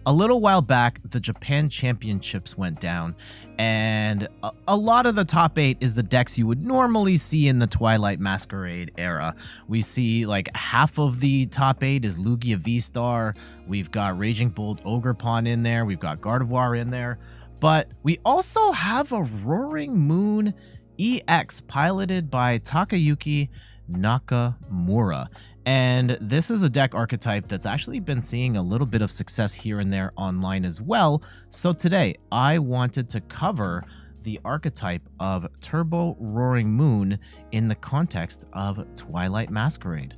A little while back, the Japan Championships went down, and a lot of the top 8 is the decks you would normally see in the Twilight Masquerade era. We see like half of the top 8 is Lugia V-Star, we've got Raging Bolt Ogerpon in there, we've got Gardevoir in there, but we also have a Roaring Moon EX piloted by Takayuki Nakamura. And this is a deck archetype that's actually been seeing a little bit of success here and there online as well. So today I wanted to cover the archetype of Turbo Roaring Moon in the context of Twilight Masquerade.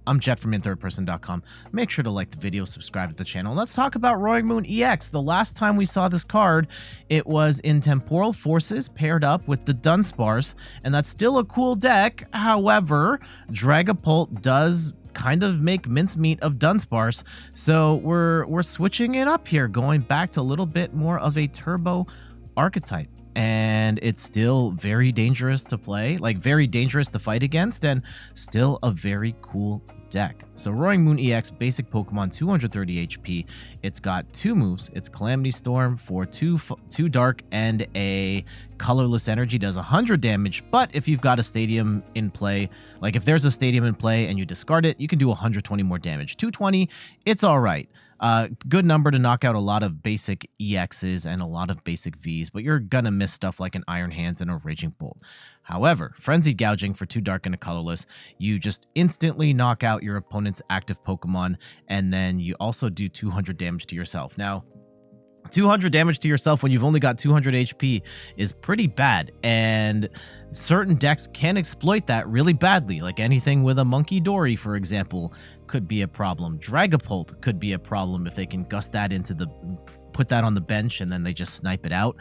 I'm Jet from inthirdperson.com. Make sure to like the video, subscribe to the channel. Let's talk about Roaring Moon EX. The last time we saw this card, it was in Temporal Forces paired up with the Dunsparce, and that's still a cool deck. However, Dragapult does kind of make mincemeat of Dunsparce, so we're switching it up here, going back to a little bit more of a turbo archetype. And it's still very dangerous to play, like very dangerous to fight against, and still a very cool deck. So Roaring Moon EX, basic Pokemon, 230 HP. It's got 2 moves. It's Calamity Storm for 2 dark and a colorless energy, does 100 damage. But if you've got a stadium in play, like if there's a stadium in play and you discard it, you can do 120 more damage. 220, it's all right. Good number to knock out a lot of basic EXs and a lot of basic Vs, but you're gonna miss stuff like an Iron Hands and a Raging Bolt. However, Frenzied Gouging for 2 dark and a colorless, you just instantly knock out your opponent's active Pokemon, and then you also do 200 damage to yourself. Now, 200 damage to yourself when you've only got 200 HP is pretty bad, and certain decks can exploit that really badly, like anything with a Monkey Dory, for example, could be a problem. Dragapult could be a problem if they can gust that into the... put that on the bench and then they just snipe it out.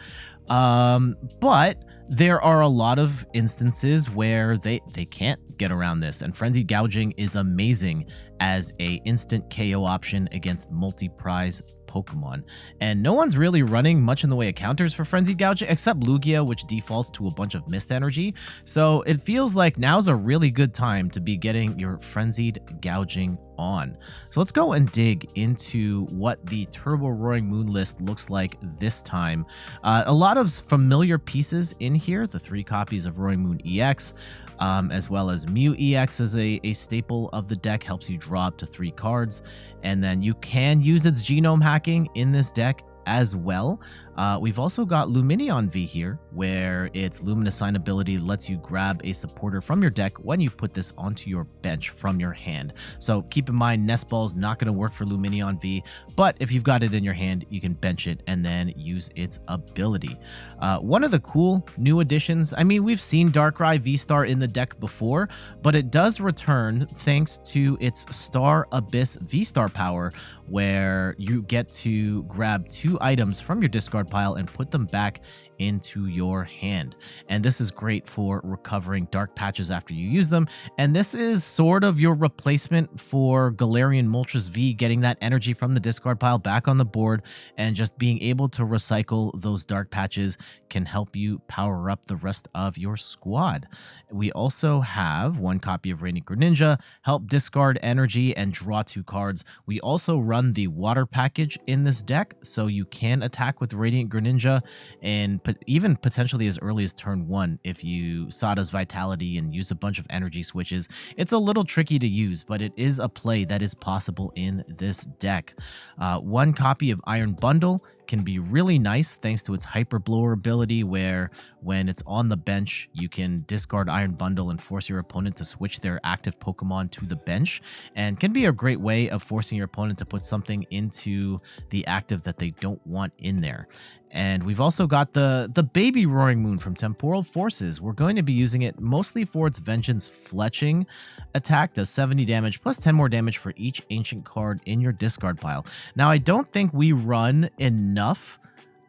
But there are a lot of instances where they can't get around this, and Frenzied Gouging is amazing as a instant KO option against multi-prize Pokemon. And no one's really running much in the way of counters for Frenzied Gouging, except Lugia, which defaults to a bunch of Mist Energy. So it feels like now's a really good time to be getting your Frenzied Gouging on. So let's go and dig into what the Turbo Roaring Moon list looks like this time. A lot of familiar pieces in here, the 3 copies of Roaring Moon EX, as well as Mew EX as a staple of the deck, helps you draw up to 3 cards, and then you can use its genome hacking in this deck as well. We've also got Lumineon V here, where its Luminescent ability lets you grab a supporter from your deck when you put this onto your bench from your hand. So keep in mind, Nest Ball is not going to work for Lumineon V, but if you've got it in your hand, you can bench it and then use its ability. One of the cool new additions, I mean, we've seen Darkrai VSTAR in the deck before, but it does return thanks to its Star Abyss VSTAR power, where you get to grab 2 items from your discard pile and put them back into your hand. And this is great for recovering dark patches after you use them. And this is sort of your replacement for Galarian Moltres V, getting that energy from the discard pile back on the board, and just being able to recycle those dark patches can help you power up the rest of your squad. We also have 1 copy of Radiant Greninja, help discard energy and draw 2 cards. We also run the water package in this deck, so you can attack with Radiant Greninja, and even potentially as early as turn 1 if you Sada's Vitality and use a bunch of energy switches. It's a little tricky to use, but it is a play that is possible in this deck. 1 copy of Iron Bundle can be really nice thanks to its Hyper Blower ability, where when it's on the bench, you can discard Iron Bundle and force your opponent to switch their active Pokemon to the bench, and can be a great way of forcing your opponent to put something into the active that they don't want in there. And we've also got the baby Roaring Moon from Temporal Forces. We're going to be using it mostly for its Vengeance Fletching attack, does 70 damage plus 10 more damage for each ancient card in your discard pile. Now, I don't think we run enough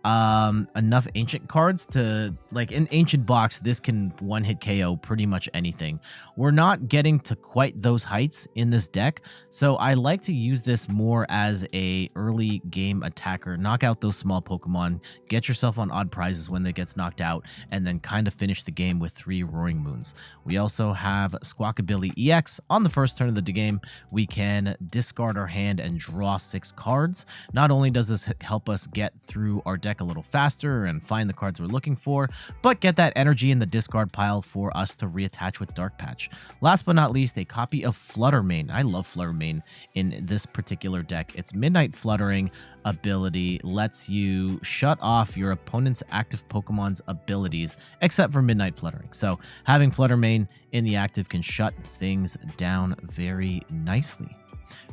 enough ancient cards to, like, in ancient box, this can one-hit KO pretty much anything. We're not getting to quite those heights in this deck, so I like to use this more as a early game attacker. Knock out those small Pokemon, get yourself on odd prizes when they gets knocked out, and then kind of finish the game with 3 Roaring Moons. We also have Squawkabilly EX. On the first turn of the game, we can discard our hand and draw 6 cards. Not only does this help us get through our deck a little faster and find the cards we're looking for, but get that energy in the discard pile for us to reattach with Dark Patch. Last but not least, a copy of Flutter Mane. I love Flutter Mane in this particular deck. Its Midnight Fluttering ability lets you shut off your opponent's active Pokemon's abilities, except for Midnight Fluttering. So having Flutter Mane in the active can shut things down very nicely.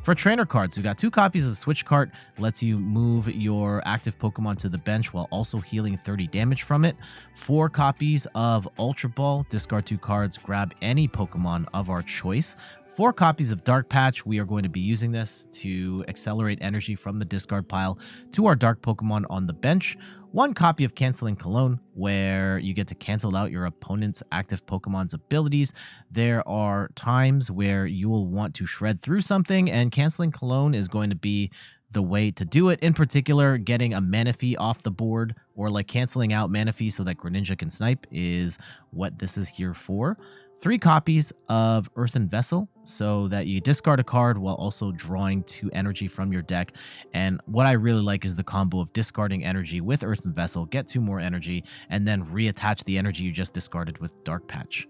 For trainer cards, we got 2 copies of Switch Cart, lets you move your active Pokemon to the bench while also healing 30 damage from it. 4 copies of Ultra Ball, discard 2 cards, grab any Pokemon of our choice. 4 copies of Dark Patch. We are going to be using this to accelerate energy from the discard pile to our Dark Pokemon on the bench. 1 copy of Canceling Cologne, where you get to cancel out your opponent's active Pokemon's abilities. There are times where you will want to shred through something, and Canceling Cologne is going to be the way to do it. In particular, getting a Manaphy off the board, or like canceling out Manaphy so that Greninja can snipe, is what this is here for. 3 copies of Earthen Vessel, so that you discard a card while also drawing 2 energy from your deck. And what I really like is the combo of discarding energy with Earthen Vessel, get 2 more energy, and then reattach the energy you just discarded with Dark Patch.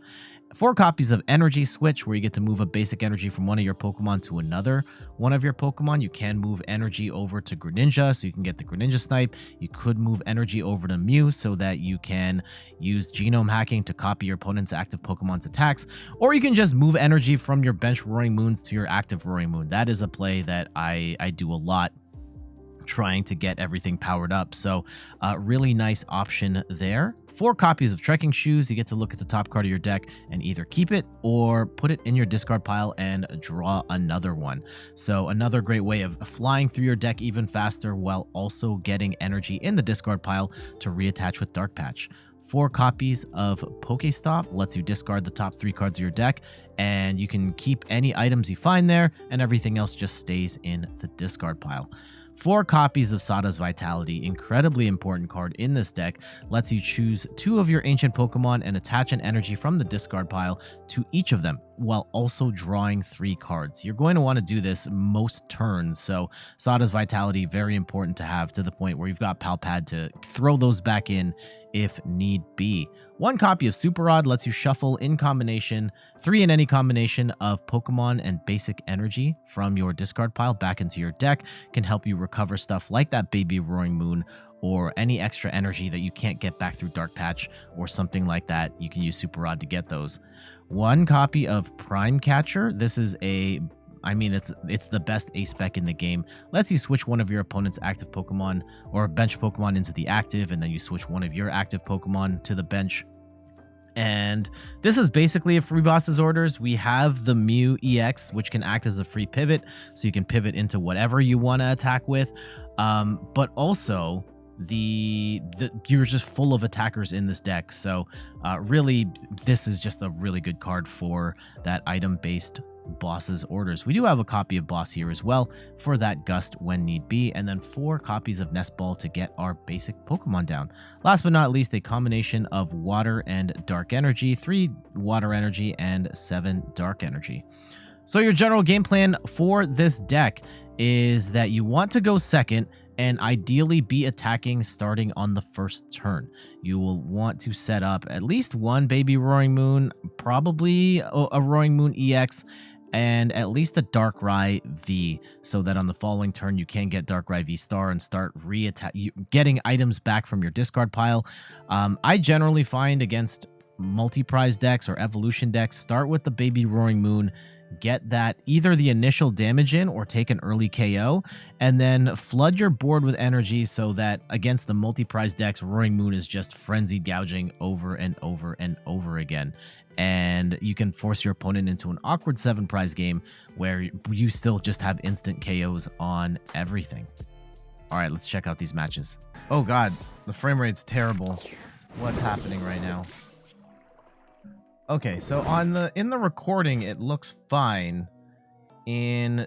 4 copies of Energy Switch, where you get to move a basic energy from one of your Pokemon to another one of your Pokemon. You can move energy over to Greninja, so you can get the Greninja snipe. You could move energy over to Mew, so that you can use genome hacking to copy your opponent's active Pokemon's attacks. Or you can just move energy from your bench Roaring Moons to your active Roaring Moon. That is a play that I do a lot, trying to get everything powered up. So really nice option there. 4 copies of Trekking Shoes. You get to look at the top card of your deck and either keep it or put it in your discard pile and draw another one. So another great way of flying through your deck even faster while also getting energy in the discard pile to reattach with Dark Patch. 4 copies of PokéStop lets you discard the top 3 cards of your deck, and you can keep any items you find there, and everything else just stays in the discard pile. 4 copies of Sada's Vitality, incredibly important card in this deck, lets you choose 2 of your ancient Pokemon and attach an energy from the discard pile to each of them, while also drawing 3 cards. You're going to want to do this most turns, so Sada's Vitality, very important to have, to the point where you've got Pal Pad to throw those back in if need be. 1 copy of Super Rod lets you shuffle in combination 3 in any combination of Pokemon and basic energy from your discard pile back into your deck. Can help you recover stuff like that baby Roaring Moon, or any extra energy that you can't get back through Dark Patch or something like that. You can use Super Rod to get those. 1 copy of Prime Catcher. This is it's the best ace spec in the game. Lets you switch one of your opponent's active Pokemon or bench Pokemon into the active, and then you switch one of your active Pokemon to the bench. And this is basically a free boss's orders. We have the Mew EX, which can act as a free pivot, so you can pivot into whatever you want to attack with. But also you're just full of attackers in this deck. So really, this is just a really good card for that item-based boss's orders. We do have a copy of Boss here as well for that gust when need be, and then 4 copies of Nest Ball to get our basic Pokemon down. Last but not least, a combination of Water and Dark Energy, 3 Water Energy and 7 Dark Energy. So your general game plan for this deck is that you want to go second and ideally be attacking starting on the first turn. You will want to set up at least 1 baby Roaring Moon, probably a Roaring Moon EX, and at least a Darkrai V, so that on the following turn you can get Darkrai VSTAR and start getting items back from your discard pile. I generally find against multi-prize decks or evolution decks, start with the baby Roaring Moon, get that either the initial damage in or take an early KO, and then flood your board with energy so that against the multi-prize decks, Roaring Moon is just frenzied gouging over and over and over again. And you can force your opponent into an awkward 7-prize game where you still just have instant KOs on everything. All right, let's check out these matches. Oh god, the frame rate's terrible. What's happening right now? Okay, so in the recording it looks fine. In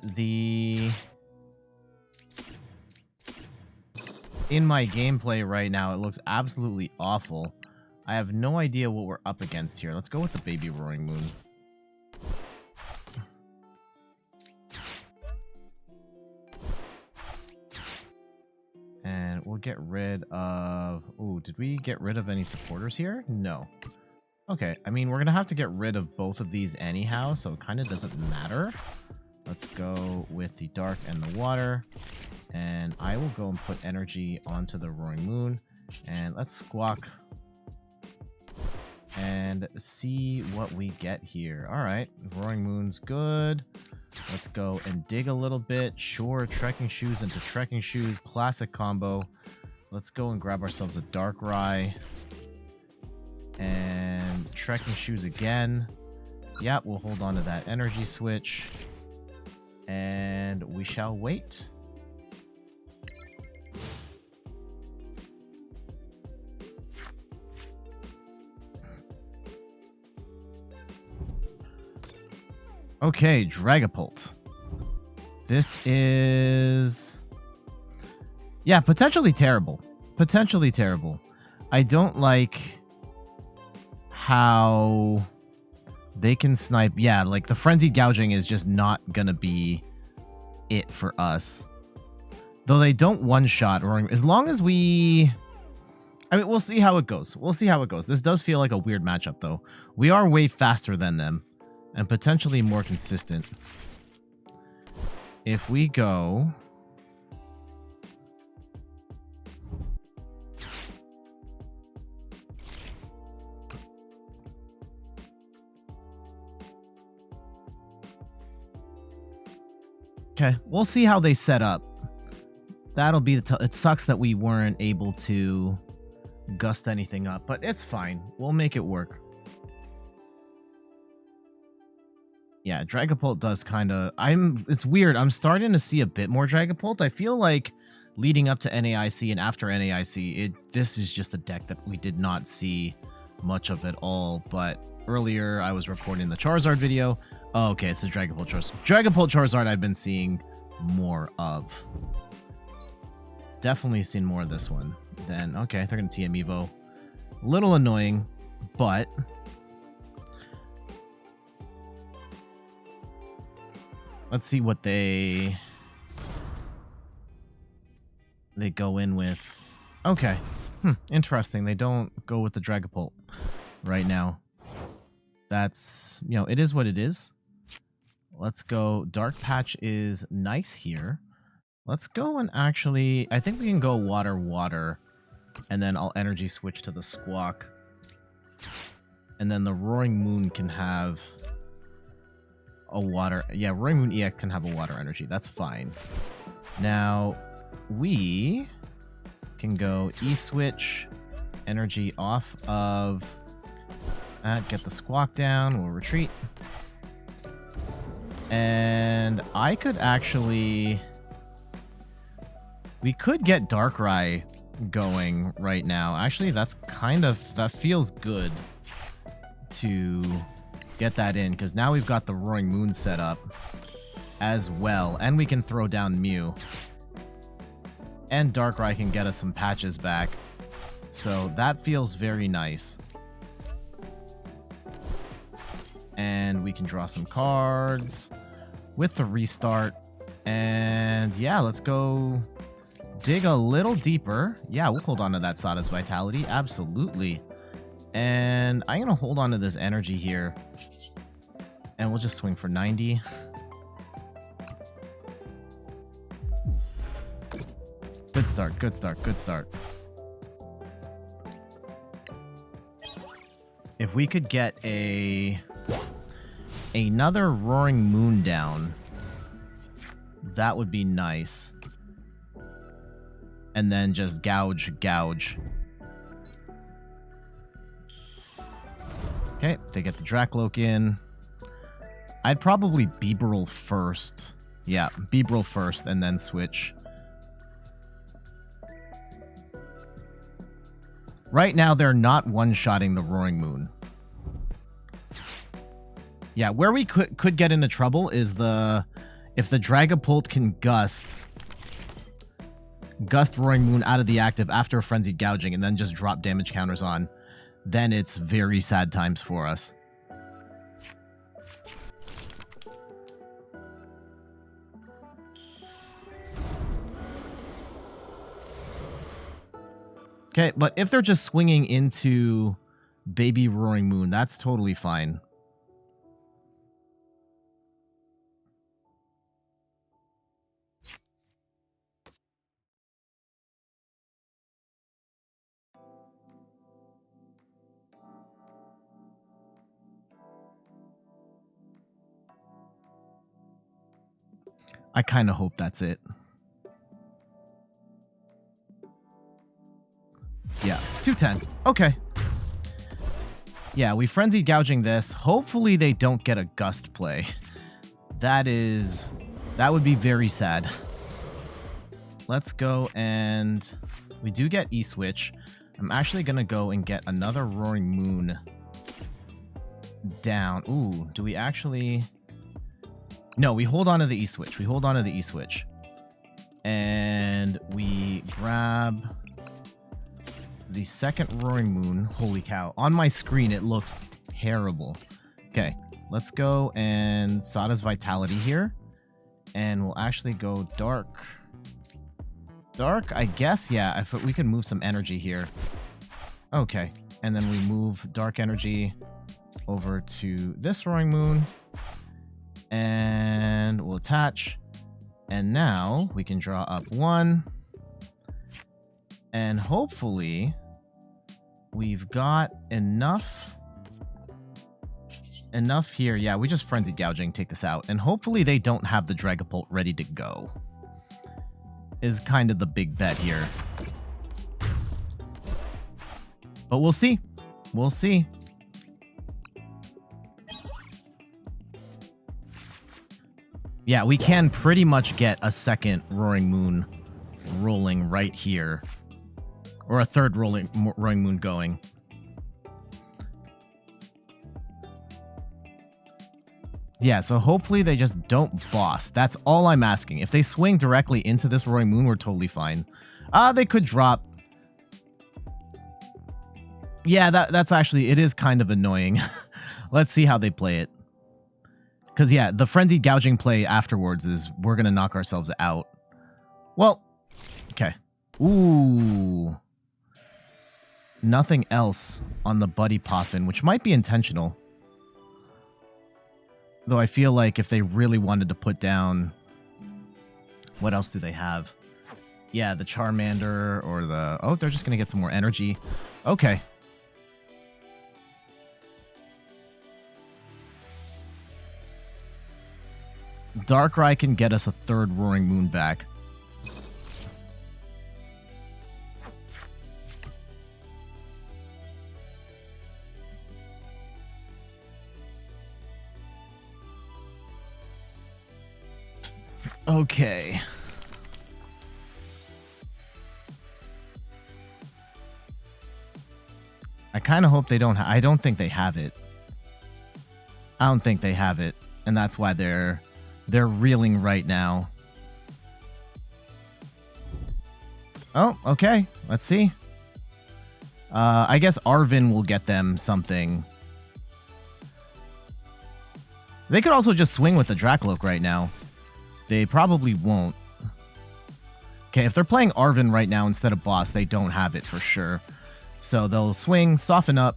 my gameplay right now it looks absolutely awful. I have no idea what we're up against here. Let's go with the baby Roaring Moon. And we'll get rid of... Ooh, did we get rid of any supporters here? No. Okay, I mean, we're going to have to get rid of both of these anyhow, so it kind of doesn't matter. Let's go with the dark and the water. And I will go and put energy onto the Roaring Moon. And let's squawk. And see what we get here. Alright, Roaring Moon's good. Let's go and dig a little bit. Sure, Trekking Shoes into Trekking Shoes. Classic combo. Let's go and grab ourselves a Darkrai. And Trekking Shoes again. Yeah, we'll hold on to that Energy Switch. And we shall wait. Okay, Dragapult. This is... Yeah, potentially terrible. Potentially terrible. I don't like how they can snipe. Yeah, like the Frenzied Gouging is just not gonna be it for us. Though they don't one-shot Roaring... As long as we... I mean, we'll see how it goes. We'll see how it goes. This does feel like a weird matchup, though. We are way faster than them. And potentially more consistent. If we go... Okay, we'll see how they set up. That'll be the... It sucks that we weren't able to gust anything up, but it's fine. We'll make it work. Yeah, Dragapult does kind of... It's weird. I'm starting to see a bit more Dragapult. I feel like leading up to NAIC and after NAIC, this is just a deck that we did not see much of at all. But earlier, I was recording the Charizard video. Oh, okay, it's a Dragapult Charizard. Dragapult Charizard I've been seeing more of. Definitely seen more of this one. Then, okay, they're going to TM Evo. A little annoying, but... Let's see what they go in with. Okay. Interesting. They don't go with the Dragapult right now. That's, you know, it is what it is. Let's go. Dark Patch is nice here. Let's go and actually... I think we can go water, water. And then I'll energy switch to the Squawk. And then the Roaring Moon can have... a water... Yeah, Roaring Moon EX can have a water energy. That's fine. Now, we can go E-switch, energy off of that, get the Squawk down, we'll retreat. And I could actually... We could get Darkrai going right now. Actually, that's kind of... That feels good to... get that in, because now we've got the Roaring Moon set up as well, and we can throw down Mew, and Darkrai can get us some patches back, so that feels very nice. And we can draw some cards with the restart, and yeah, let's go dig a little deeper. Yeah, we'll hold on to that Sada's Vitality, absolutely. And I'm going to hold on to this energy here. And we'll just swing for 90. Good start, good start, good start. If we could get another Roaring Moon down, that would be nice. And then just gouge. Okay, they get the Dracloak in. I'd probably Beebrill first. Yeah, Beebrill first and then switch. Right now, they're not one-shotting the Roaring Moon. Yeah, where we could get into trouble is if the Dragapult can Gust Roaring Moon out of the active after a Frenzied Gouging and then just drop damage counters on, then it's very sad times for us. Okay, but if they're just swinging into Baby Roaring Moon, that's totally fine. I kind of hope that's it. Yeah, 210. Okay. Yeah, we Frenzied Gouging this. Hopefully they don't get a Gust play. That would be very sad. Let's go and we do get E-Switch. I'm actually going to go and get another Roaring Moon down. Ooh, do we actually... No, we hold on to the E-Switch. We hold on to the E-Switch. And we grab the second Roaring Moon. Holy cow. On my screen, it looks terrible. Okay, let's go and Sada's Vitality here. And we'll actually go Dark. Dark, I guess, yeah. If we can move some energy here. Okay, and then we move Dark Energy over to this Roaring Moon. And we'll attach. And now we can draw up one. And hopefully we've got enough here. Yeah, we just Frenzied Gouging, take this out. And hopefully they don't have the Dragapult ready to go. Is kind of the big bet here. But we'll see. We'll see. Yeah, we can pretty much get a second Roaring Moon rolling right here. Or a third Roaring Moon going. Yeah, so hopefully they just don't boss. That's all I'm asking. If they swing directly into this Roaring Moon, we're totally fine. They could drop. Yeah, that's actually, it is kind of annoying. Let's see how they play it. Because, yeah, the Frenzied Gouging play afterwards is we're going to knock ourselves out. Well, okay. Ooh. Nothing else on the Buddy Poffin, which might be intentional. Though I feel like if they really wanted to put down... What else do they have? Yeah, the Charmander or the... Oh, they're just going to get some more energy. Okay. Darkrai can get us a third Roaring Moon back. Okay. I kind of hope they don't... I don't think they have it. I don't think they have it. And that's why they're reeling right now. Oh, okay. Let's see. I guess Arvin will get them something. They could also just swing with the Dracloak right now. They probably won't. Okay, if they're playing Arvin right now instead of Boss, they don't have it for sure. So they'll swing, soften up.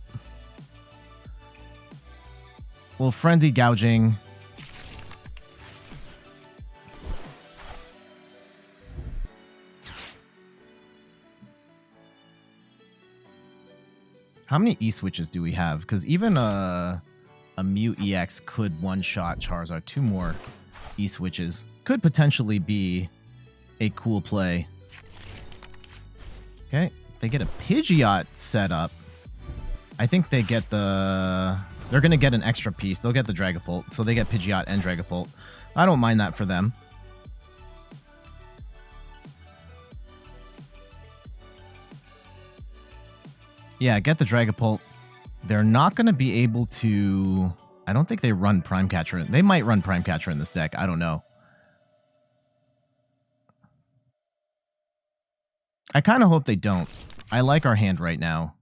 We'll Frenzied Gouging. How many E-Switches do we have? Because even a Mew EX could one-shot Charizard. 2 more E-Switches. Could potentially be a cool play. Okay, they get a Pidgeot set up. I think they get the... They're going to get an extra piece. They'll get the Dragapult, so they get Pidgeot and Dragapult. I don't mind that for them. Yeah, get the Dragapult. They're not going to be able to... I don't think they run Prime Catcher. They might run Prime Catcher in this deck. I don't know. I kind of hope they don't. I like our hand right now.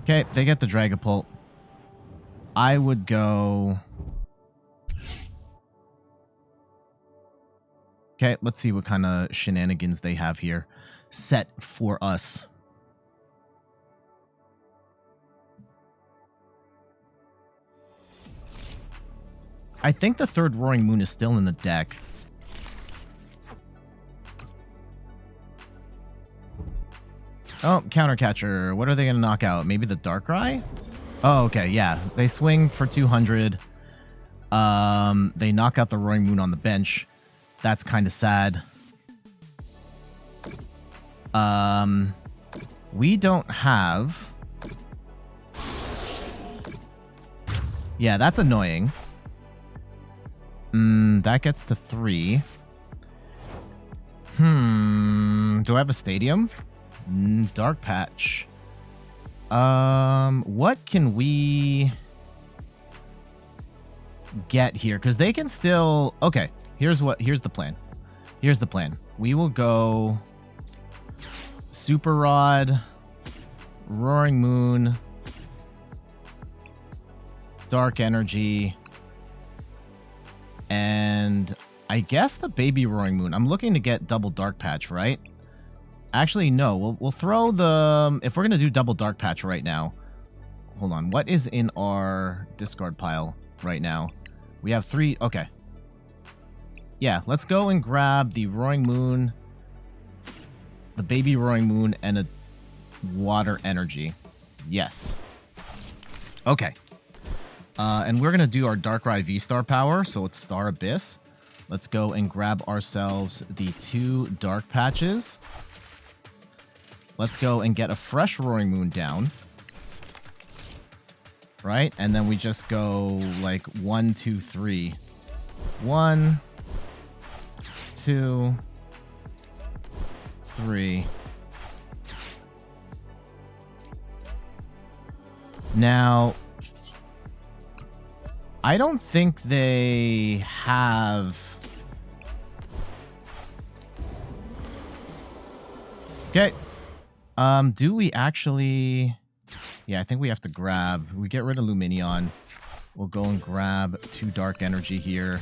Okay, they get the Dragapult. I would go... Okay, let's see what kind of shenanigans they have here set for us. I think the third Roaring Moon is still in the deck. Oh, Counter Catcher. What are they going to knock out? Maybe the Darkrai? Oh, okay, yeah. They swing for 200. They knock out the Roaring Moon on the bench. That's kind of sad. We don't have... Yeah, that's annoying. That gets to 3. Do I have a stadium? Dark Patch. What can we get here? Because they can still... Okay, here's the plan. Here's the plan. We will go Super Rod, Roaring Moon, Dark Energy, and I guess the baby Roaring Moon. I'm looking to get double Dark Patch, right? Actually, no. We'll throw the... If we're going to do double Dark Patch right now... Hold on. What is in our discard pile right now? We have 3... Okay. Yeah, let's go and grab the Roaring Moon, the baby Roaring Moon, and a Water Energy. Yes. Okay. And we're going to do our Darkrai VSTAR power, so it's Star Abyss. Let's go and grab ourselves the 2 Dark Patches. Let's go and get a fresh Roaring Moon down. Right? And then we just go like 1, 2, 3. 1, 2, 3. Now, I don't think they have... Okay. Do we actually... Yeah, I think we have to grab... We get rid of Lumineon. We'll go and grab 2 Dark Energy here.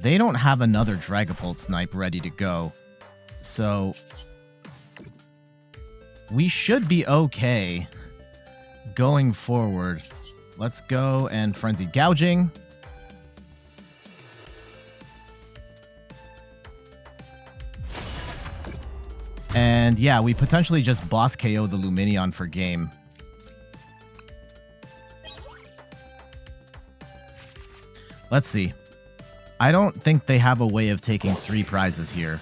They don't have another Dragapult Snipe ready to go. So... we should be okay going forward. Let's go and Frenzied Gouging. And yeah, we potentially just boss KO the Lumineon for game. Let's see. I don't think they have a way of taking 3 prizes here.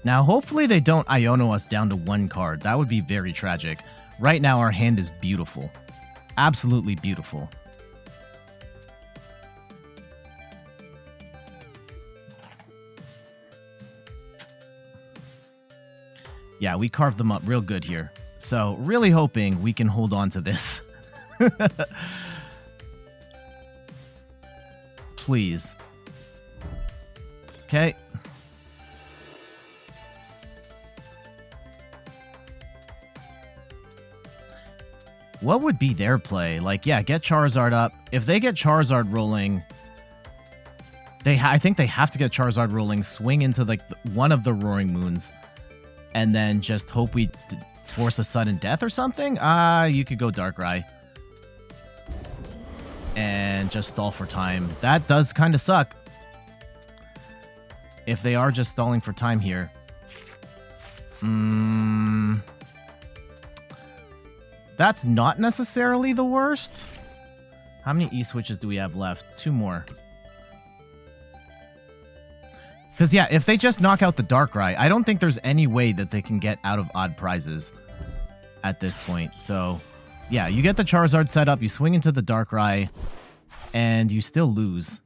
Now, hopefully they don't Iono us down to 1 card. That would be very tragic. Right now, our hand is beautiful. Absolutely beautiful. Yeah, we carved them up real good here. So, really hoping we can hold on to this. Please. Okay. What would be their play? Like, yeah, get Charizard up. If they get Charizard rolling, I think they have to get Charizard rolling, swing into like one of the Roaring Moons, and then just hope we force a sudden death or something. You could go Darkrai and just stall for time. That does kind of suck if they are just stalling for time here. That's not necessarily the worst. How many E-switches do we have left? 2 more. Because, yeah, if they just knock out the Darkrai, I don't think there's any way that they can get out of odd prizes at this point. So, yeah, you get the Charizard set up, you swing into the Darkrai, and you still lose.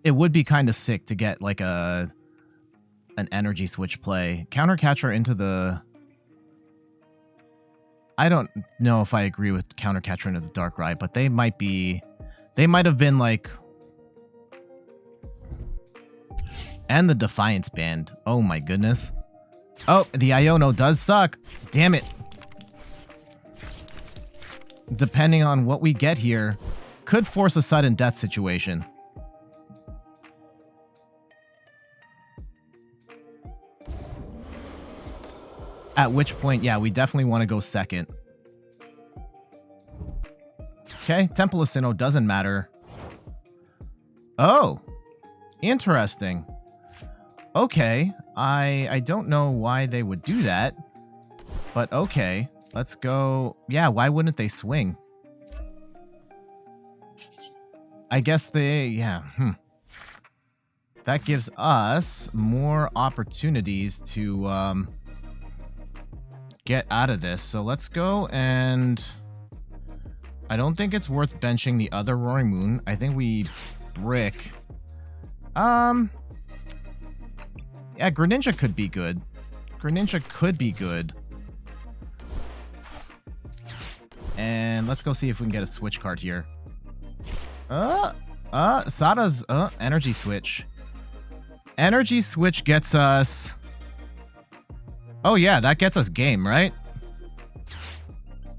it would be kind of sick to get like an energy switch play. Counter Catcher into the... I don't know if I agree with Counter Catcher into the Darkrai, but they might be... They might have been like... And the Defiance Band. Oh my goodness. Oh, the Iono does suck. Damn it. Depending on what we get here, could force a sudden death situation. At which point, yeah, we definitely want to go second. Okay, Temple of Sinnoh doesn't matter. Oh, interesting. Okay, I don't know why they would do that, but okay, let's go. Yeah, why wouldn't they swing? I guess they, yeah, That gives us more opportunities to get out of this. So let's go, and I don't think it's worth benching the other Roaring Moon. I think we brick. Yeah, Greninja could be good. Greninja could be good. And let's go see if we can get a Switch Cart here. Sada's Energy Switch. Energy Switch gets us... Oh yeah, that gets us game, right?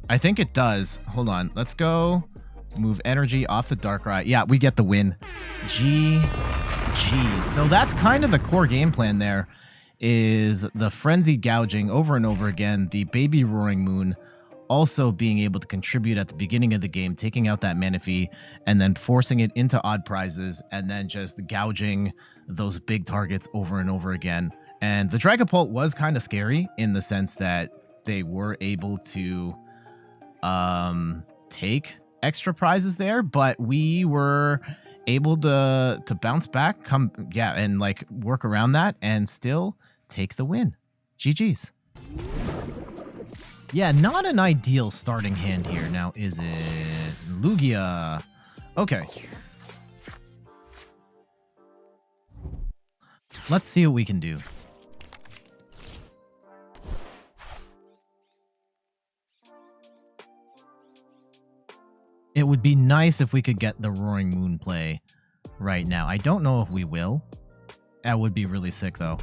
I think it does. Hold on. Let's go move energy off the Darkrai. Yeah, we get the win. GG. So that's kind of the core game plan there, is the Frenzy gouging over and over again, the baby Roaring Moon also being able to contribute at the beginning of the game, taking out that Manaphy, and then forcing it into odd prizes, and then just gouging those big targets over and over again. And the Dragapult was kind of scary in the sense that they were able to take extra prizes there, but we were able to bounce back, and like work around that and still take the win. GG's. Yeah, not an ideal starting hand here. Now, is it Lugia? Okay. Let's see what we can do. It would be nice if we could get the Roaring Moon play right now. I don't know if we will. That would be really sick, though.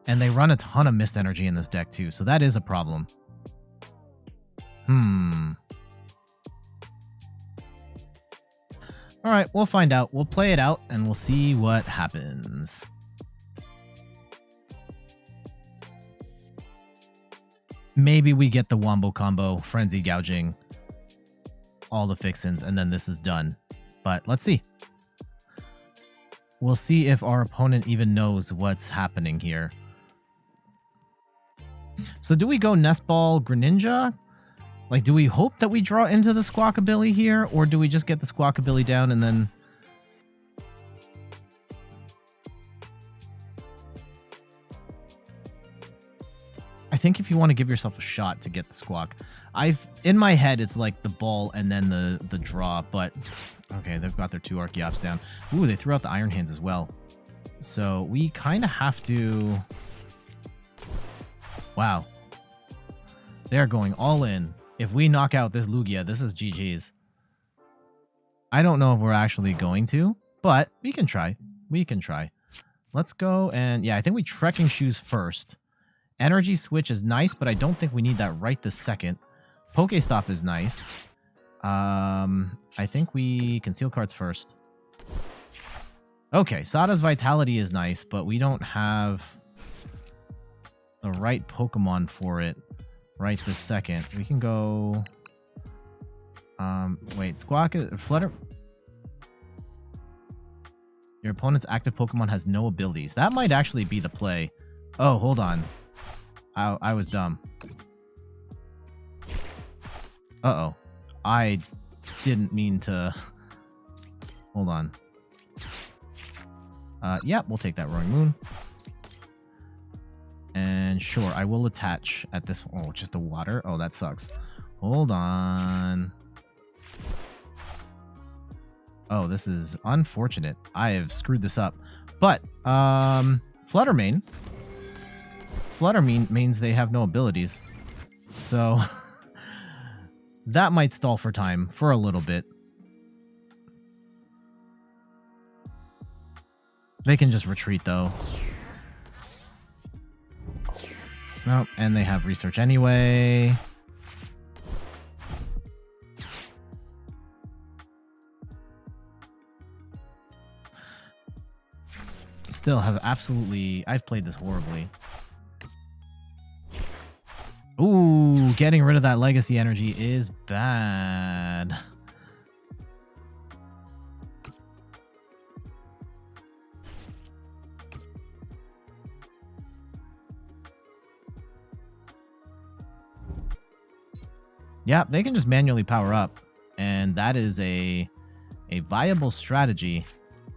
And they run a ton of Mist Energy in this deck, too, so that is a problem. Alright, we'll find out. We'll play it out, and we'll see what happens. Maybe we get the Wombo Combo, Frenzy Gouging, all the fixins, and then this is done. But let's see. We'll see if our opponent even knows what's happening here. So do we go Nest Ball Greninja? Like, do we hope that we draw into the Squawkabilly here, or do we just get the Squawkabilly down and then... I think if you want to give yourself a shot to get the Squawk, in my head it's like the ball and then the draw, but okay, they've got their two Archeops down. Ooh, they threw out the Iron Hands as well. So we kind of have to... Wow. They're going all in. If we knock out this Lugia, this is GG's. I don't know if we're actually going to, but we can try. We can try. Let's go and... Yeah, I think we Trekking Shoes first. Energy Switch is nice, but I don't think we need that right this second. PokéStop is nice. I think we Conceal Cards first. Okay, Sada's Vitality is nice, but we don't have the right Pokemon for it right this second. We can go... wait, Flutter... Your opponent's active Pokemon has no abilities. That might actually be the play. Oh, hold on. I was dumb. Uh-oh. I didn't mean to... Hold on. Yeah, we'll take that Roaring Moon. And sure, I will attach at this... Oh, just the water? Oh, that sucks. Hold on. Oh, this is unfortunate. I have screwed this up. But, Flutter Mane. Flutter Mane means they have no abilities. So, that might stall for time for a little bit. They can just retreat, though. Nope, and they have research anyway. Still have absolutely... I've played this horribly. Ooh, getting rid of that legacy energy is bad. Yeah, they can just manually power up, and that is a viable strategy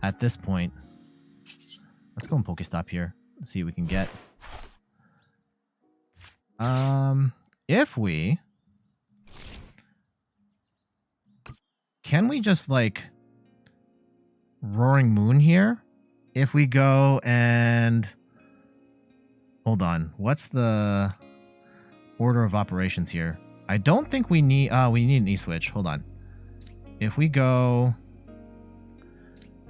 at this point. Let's go and PokéStop here. Let's see what we can get. If we... Can we just, like, Roaring Moon here? If we go and... Hold on. What's the order of operations here? I don't think we need... we need an E-Switch. Hold on. If we go...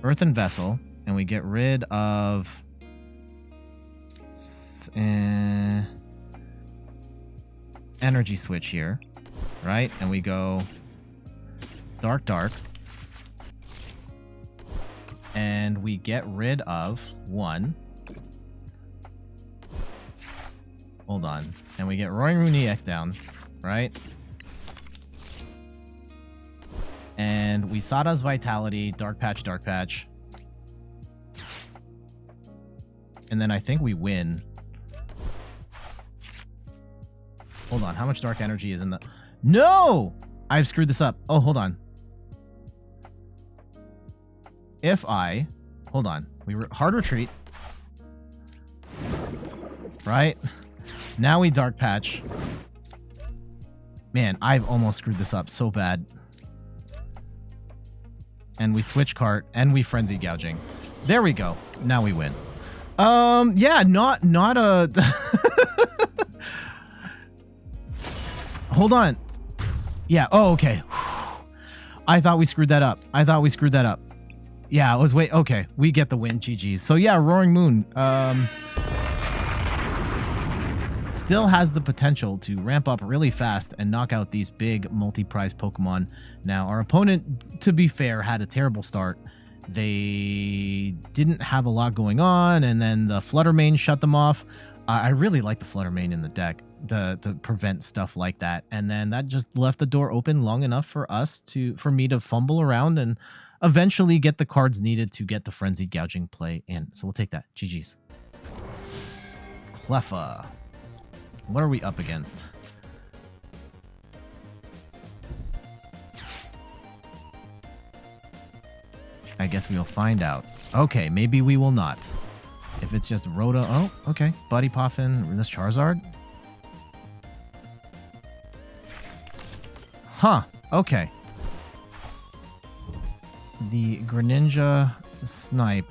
Earthen Vessel, and we get rid of... Energy Switch here, right? And we go... Dark. And we get rid of one. Hold on. And we get Roaring Moon EX down, right? And we Sada's Vitality, Dark Patch. And then I think we win. Hold on, how much dark energy is in the... No! I've screwed this up. Oh, hold on. If I... Hold on. Hard retreat. Right? Now we Dark Patch. Man, I've almost screwed this up so bad. And we Switch Cart, and we Frenzy Gouging. There we go. Now we win. Yeah, not a... Hold on. Yeah, oh, okay. I thought we screwed that up. Yeah, I was okay, we get the win, GG's. So yeah, Roaring Moon. Still has the potential to ramp up really fast and knock out these big multi-prize Pokemon. Now, our opponent, to be fair, had a terrible start. They didn't have a lot going on, and then the Flutter Mane shut them off. I really like the Flutter Mane in the deck to prevent stuff like that. And then that just left the door open long enough for me to fumble around and eventually get the cards needed to get the Frenzied Gouging play in. So we'll take that. GG's. Cleffa. What are we up against? I guess we'll find out. Okay, maybe we will not. If it's just Rhoda... Oh, okay. Buddy Poffin, this Charizard. Huh. Okay. The Greninja Snipe.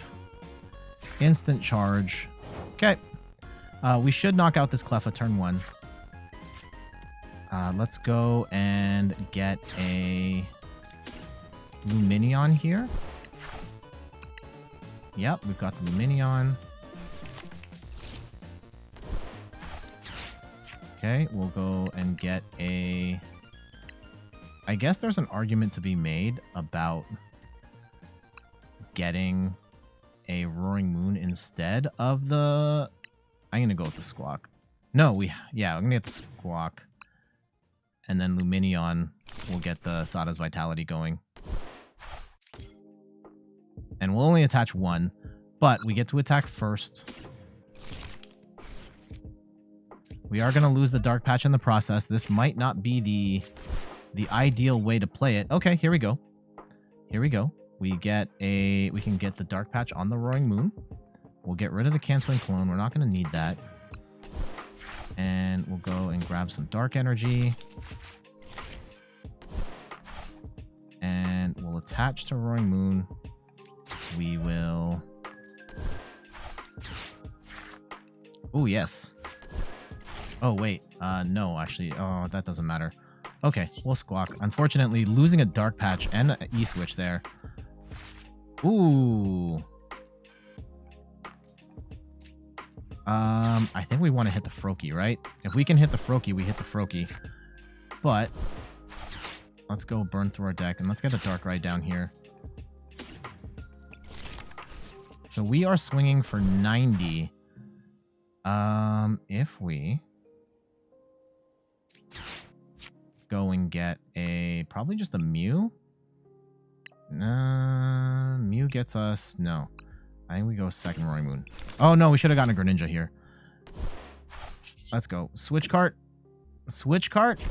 Instant charge. Okay. We should knock out this Cleffa turn 1. Let's go and get a Lumineon here. Yep, we've got the Lumineon. Okay, we'll go and get a... I guess there's an argument to be made about getting a Roaring Moon instead of the... I'm going to go with the Squawk. No, yeah, I'm going to get the Squawk. And then Lumineon will get the Sada's Vitality going. And we'll only attach one, but we get to attack first. We are going to lose the Dark Patch in the process. This might not be the ideal way to play it. Okay, here we go. We can get the Dark Patch on the Roaring Moon. We'll get rid of the Canceling Cologne. We're not going to need that. And we'll go and grab some Dark Energy. And we'll attach to Roaring Moon. We will... Oh, yes. Oh, wait. No, actually. Oh, that doesn't matter. Okay, we'll Squawk. Unfortunately, losing a Dark Patch and an E-Switch there. Ooh. I think we want to hit the Froakie, right? If we can hit the Froakie, we hit the Froakie. But let's go burn through our deck, and let's get the Darkrai down here. So we are swinging for 90. If we go and get probably just a Mew. Mew gets us, no. I think we go second Roaring Moon. Oh no, we should have gotten a Greninja here. Let's go. Switch Cart. Switch Cart.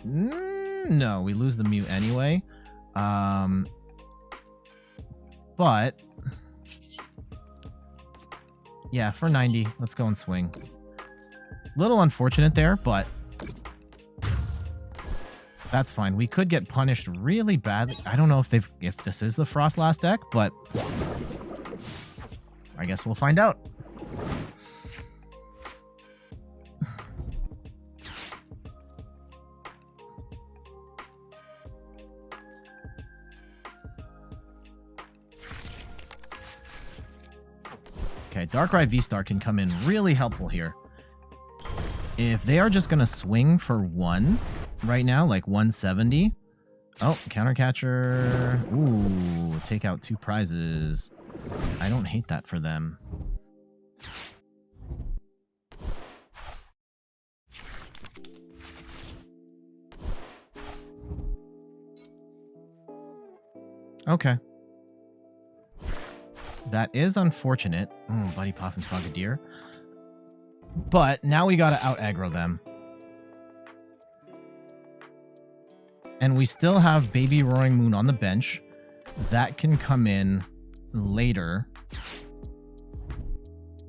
No, we lose the Mew anyway. But yeah, for 90, let's go and swing. Little unfortunate there, but that's fine. We could get punished really badly. I don't know if this is the Frost last deck, but I guess we'll find out. Okay, Darkrai VSTAR can come in really helpful here. If they are just going to swing for 1 right now, like 170. Oh, Counter Catcher. Ooh, take out 2 prizes. I don't hate that for them. Okay. That is unfortunate. Buddy Puff and Frogadier. But now we gotta out-aggro them. And we still have Baby Roaring Moon on the bench. That can come in later.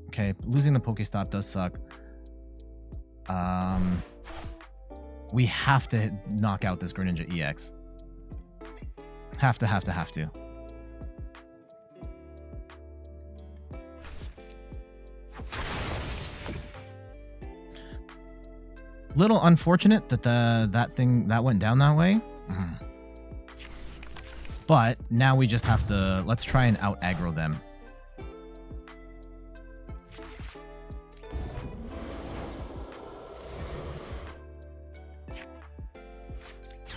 Okay, losing the PokéStop does suck. We have to knock out this Greninja EX. Have to. Little unfortunate that that went down that way. But now we just have to, let's try and out aggro them.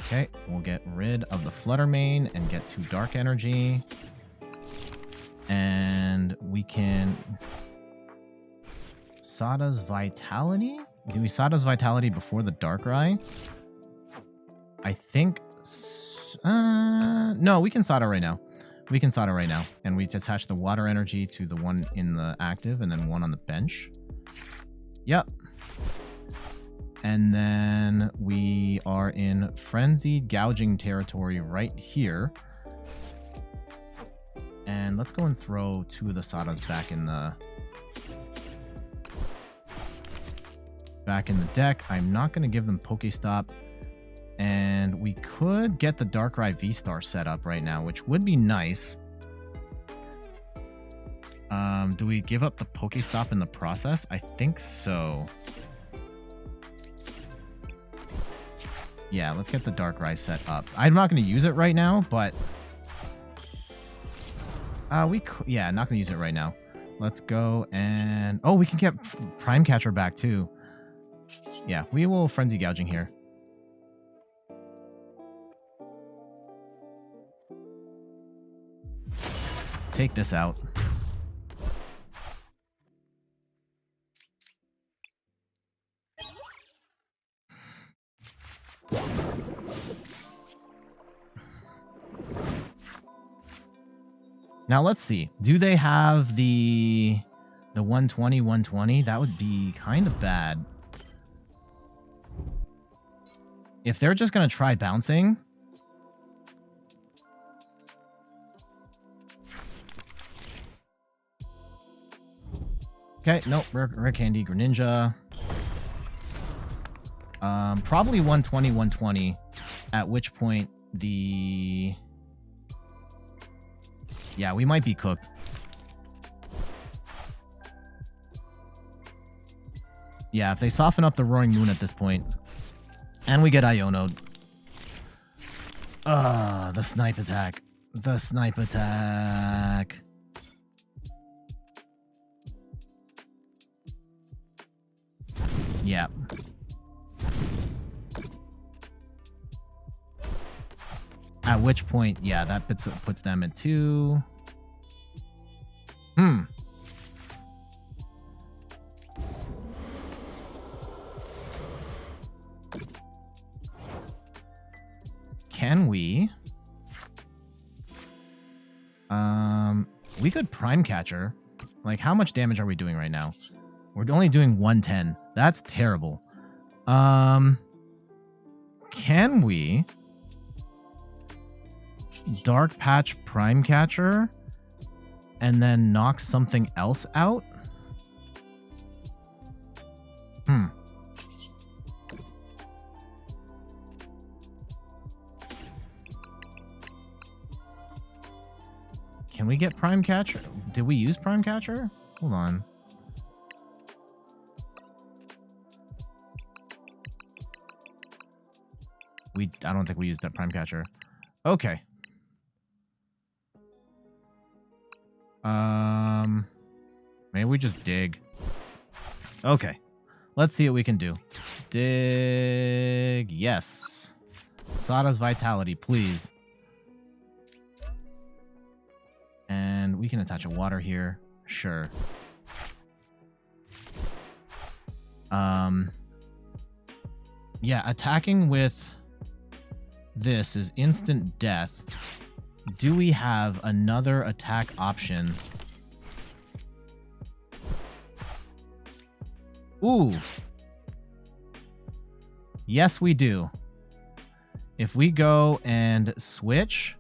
Okay, we'll get rid of the Flutter Mane and get 2 Dark Energy. And we can... Sada's Vitality? Do we Sada's Vitality before the Darkrai? I think... no, we can Sada right now. We can Sada right now. And we attach the Water Energy to the one in the active and then one on the bench. Yep. And then we are in Frenzied Gouging territory right here. And let's go and throw 2 of the Sadas back in the... deck. I'm not going to give them PokéStop. And we could get the Darkrai VSTAR set up right now, which would be nice. Do we give up the PokéStop in the process? I think so. Yeah, let's get the Darkrai set up. I'm not going to use it right now, but... yeah, not going to use it right now. Let's go and... Oh, we can get Prime Catcher back, too. Yeah, we will Frenzy Gouging here. Take this out. Now let's see. Do they have the 120, 120? That would be kind of bad. If they're just going to try bouncing... Okay, nope. Rare Candy, Greninja. Probably 120, 120. At which point the Yeah, we might be cooked. Yeah, if they soften up the Roaring Moon at this point, and we get Iono'd. The snipe attack. The snipe attack. Yeah. At which point, yeah, that puts them at 2. Can we? We could Prime Catcher. Like, how much damage are we doing right now? We're only doing 110. That's terrible. Can we Dark Patch Prime Catcher and then knock something else out? Can we get Prime Catcher? Did we use Prime Catcher? Hold on. I don't think we used that Prime Catcher. Okay. Maybe we just dig. Okay. Let's see what we can do. Dig. Yes. Sada's Vitality, please. And we can attach a water here. Sure. Yeah, attacking with this is instant death. Do we have another attack option? Ooh. Yes, we do. If we go and switch.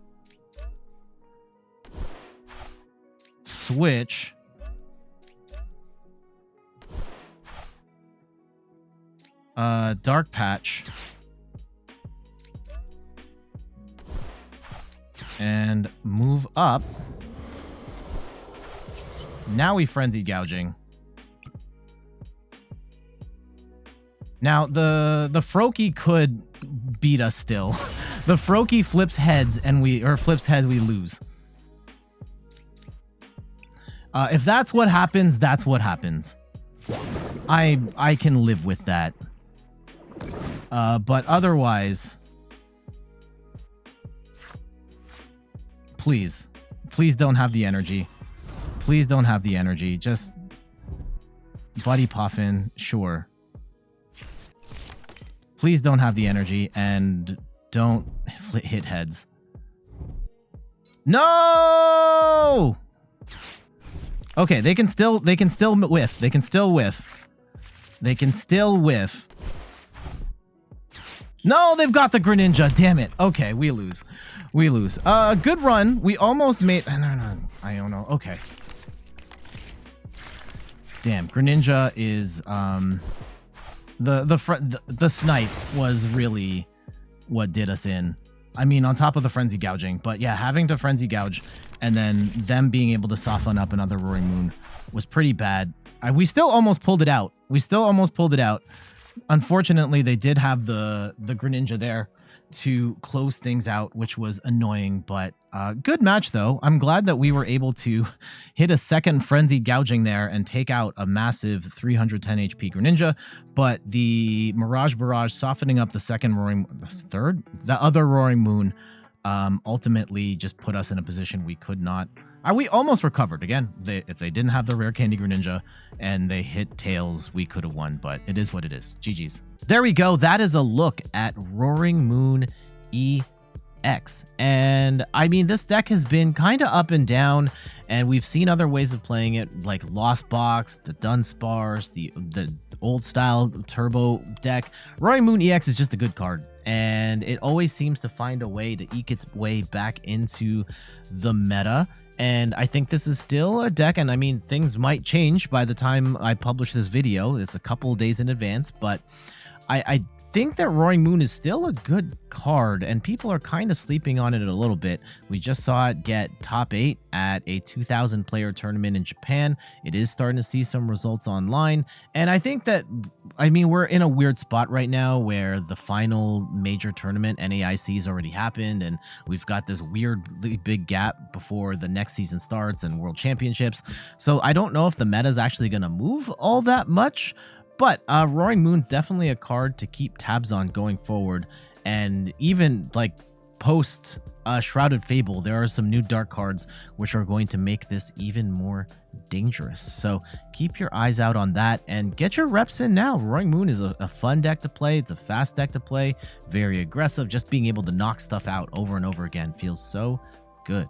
Dark Patch. And move up. Now we Frenzy Gouging. Now, the Froakie could beat us still. The Froakie flips heads and we lose. If that's what happens, that's what happens. I can live with that. But otherwise, please don't have the energy. Please don't have the energy. Just Buddy Puffin, sure. Please don't have the energy and don't hit heads. No! Okay, they can still whiff. They can still whiff. They can still whiff. No, they've got the Greninja. Damn it. Okay, we lose. We lose. Good run. We almost made... No, I don't know. Okay. Damn, Greninja is... The snipe was really what did us in. I mean, on top of the Frenzy Gouging. But yeah, having to Frenzy Gouge and then them being able to soften up another Roaring Moon was pretty bad. We still almost pulled it out. Unfortunately, they did have the Greninja there to close things out, which was annoying, but good match though. I'm glad that we were able to hit a second Frenzy Gouging there and take out a massive 310 HP Greninja, but the Mirage Barrage softening up the other Roaring Moon ultimately just put us in a position we could not. We almost recovered. Again, if they didn't have the Rare Candy Greninja and they hit Tails, we could have won, but it is what it is. GG's. There we go. That is a look at Roaring Moon EX. And I mean, this deck has been kind of up and down, and we've seen other ways of playing it, like Lost Box, the Dunsparce, the old style turbo deck. Roaring Moon EX is just a good card, and it always seems to find a way to eke its way back into the meta. And I think this is still a deck, and I mean, things might change by the time I publish this video. It's a couple of days in advance, but I think that Roaring Moon is still a good card, and people are kind of sleeping on it a little bit. We just saw it get top 8 at a 2,000 player tournament in Japan. It is starting to see some results online, and I think that, I mean, we're in a weird spot right now where the final major tournament, NAIC, has already happened, and we've got this weirdly big gap before the next season starts and World Championships. So I don't know if the meta is actually going to move all that much. But Roaring Moon's definitely a card to keep tabs on going forward. And even like post Shrouded Fable, there are some new dark cards which are going to make this even more dangerous. So keep your eyes out on that and get your reps in now. Roaring Moon is a fun deck to play. It's a fast deck to play, very aggressive. Just being able to knock stuff out over and over again feels so good.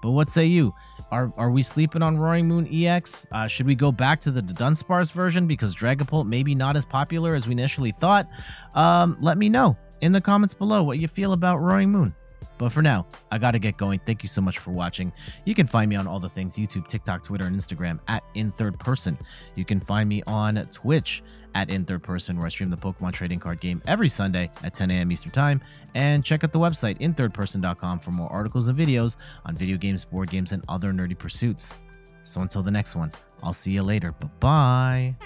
But what say you? Are we sleeping on Roaring Moon EX? Should we go back to the Dunsparce version because Dragapult maybe not as popular as we initially thought? Let me know in the comments below what you feel about Roaring Moon. But for now, I gotta get going. Thank you so much for watching. You can find me on all the things: YouTube, TikTok, Twitter, and Instagram at InThirdPerson. You can find me on Twitch at InThirdPerson, where I stream the Pokemon trading card game every Sunday at 10 a.m. Eastern Time. And check out the website, inthirdperson.com, for more articles and videos on video games, board games, and other nerdy pursuits. So until the next one, I'll see you later. Bye-bye.